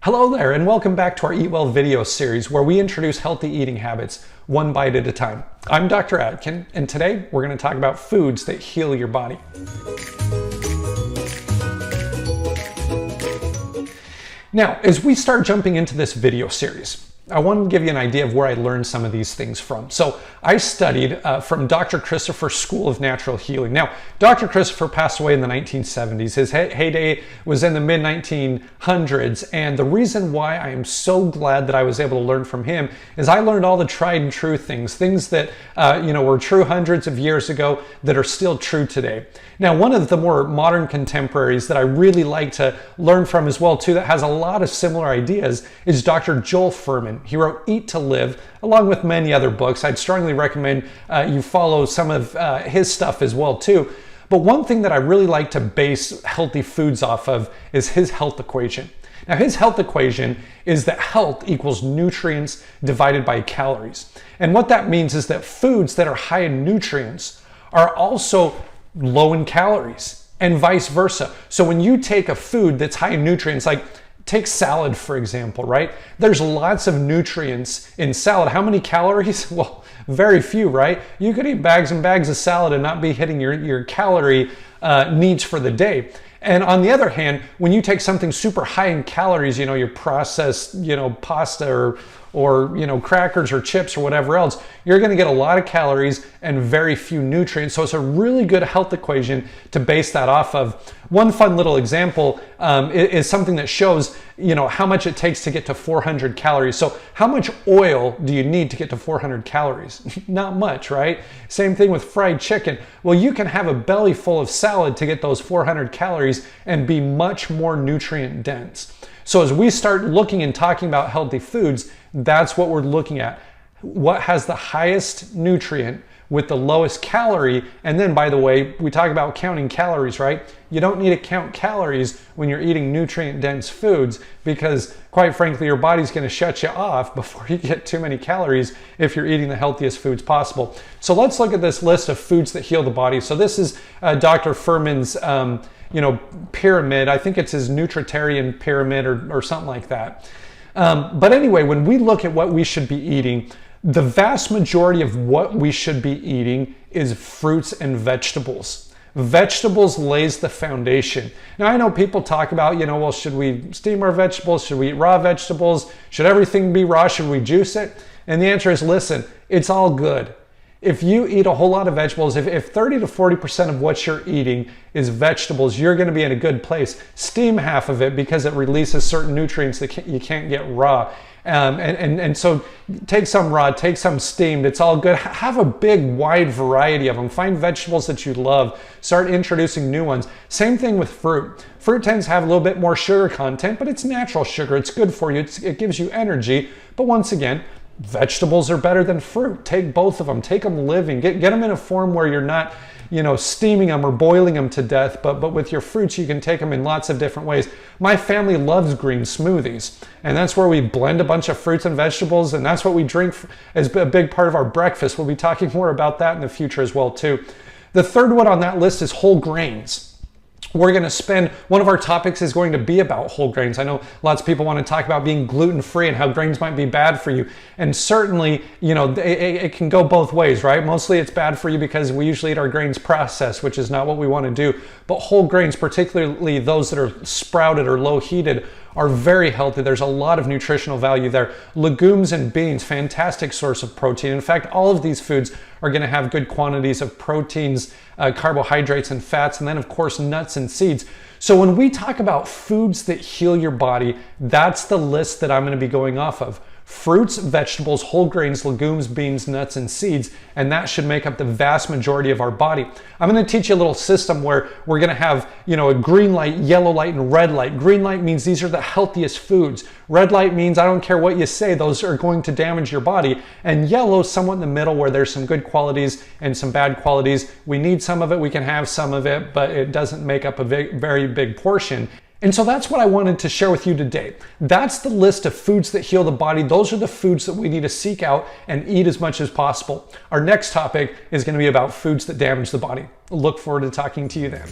Hello there, and welcome back to our Eat Well video series where we introduce healthy eating habits one bite at a time. I'm Dr. Atkin, and today we're going to talk about foods that heal your body. Now, as we start jumping into this video series, I want to give you an idea of where I learned some of these things from. So I studied from Dr. Christopher's School of Natural Healing. Now, Dr. Christopher passed away in the 1970s. His heyday was in the mid-1900s. And the reason why I am so glad that I was able to learn from him is I learned all the tried and true things that were true hundreds of years ago that are still true today. Now, one of the more modern contemporaries that I really like to learn from as well too, that has a lot of similar ideas, is Dr. Joel Fuhrman. He wrote Eat to Live, along with many other books. I'd strongly recommend you follow some of his stuff as well too. But one thing that I really like to base healthy foods off of is his health equation. Now, his health equation is that health equals nutrients divided by calories. And what that means is that foods that are high in nutrients are also low in calories, and vice versa. So when you take a food that's high in nutrients, like take salad, for example, right? There's lots of nutrients in salad. How many calories? Well, very few, right? You could eat bags and bags of salad and not be hitting your calorie needs for the day. And on the other hand, when you take something super high in calories, your processed, pasta or crackers or chips or whatever else, you're going to get a lot of calories and very few nutrients. So it's a really good health equation to base that off of. One fun little example is something that shows, how much it takes to get to 400 calories. So how much oil do you need to get to 400 calories? Not much, right? Same thing with fried chicken. Well, you can have a belly full of salad to get those 400 calories and be much more nutrient dense. So as we start looking and talking about healthy foods, that's what we're looking at. What has the highest nutrient with the lowest calorie? And then, by the way, we talk about counting calories, right? You don't need to count calories when you're eating nutrient-dense foods because, quite frankly, your body's going to shut you off before you get too many calories if you're eating the healthiest foods possible. So let's look at this list of foods that heal the body. So this is Dr. Fuhrman's pyramid. I think it's his Nutritarian pyramid or something like that. But anyway, when we look at what we should be eating, the vast majority of what we should be eating is fruits and vegetables. Vegetables lays the foundation. Now, I know people talk about, well, should we steam our vegetables? Should we eat raw vegetables? Should everything be raw? Should we juice it? And the answer is, listen, it's all good. If you eat a whole lot of vegetables, if 30 to 40% of what you're eating is vegetables, you're going to be in a good place. Steam half of it because it releases certain nutrients that you can't get raw. And so take some raw, take some steamed, it's all good. Have a big wide variety of them. Find vegetables that you love. Start introducing new ones. Same thing with fruit. Fruit tends to have a little bit more sugar content, but it's natural sugar. It's good for you. It gives you energy. But once again, vegetables are better than fruit. Take both of them. Take them living. Get them in a form where you're not, steaming them or boiling them to death. But with your fruits, you can take them in lots of different ways. My family loves green smoothies, and that's where we blend a bunch of fruits and vegetables, and that's what we drink as a big part of our breakfast. We'll be talking more about that in the future as well too. The third one on that list is whole grains. We're going to spend, one of our topics is going to be about whole grains. I know lots of people want to talk about being gluten-free and how grains might be bad for you. And certainly, it can go both ways, right? Mostly it's bad for you because we usually eat our grains processed, which is not what we want to do. But whole grains, particularly those that are sprouted or low heated, are very healthy. There's a lot of nutritional value there. Legumes and beans, fantastic source of protein. In fact, all of these foods are going to have good quantities of proteins, carbohydrates, and fats, and then of course nuts and seeds. So when we talk about foods that heal your body, that's the list that I'm going to be going off of. Fruits, vegetables, whole grains, legumes, beans, nuts, and seeds, and that should make up the vast majority of our body. I'm going to teach you a little system where we're going to have, a green light, yellow light, and red light. Green light means these are the healthiest foods. Red light means I don't care what you say, those are going to damage your body. And yellow, somewhat in the middle where there's some good qualities and some bad qualities. We need some of it, we can have some of it, but it doesn't make up a very big portion. And so that's what I wanted to share with you today. That's the list of foods that heal the body. Those are the foods that we need to seek out and eat as much as possible. Our next topic is going to be about foods that damage the body. Look forward to talking to you then.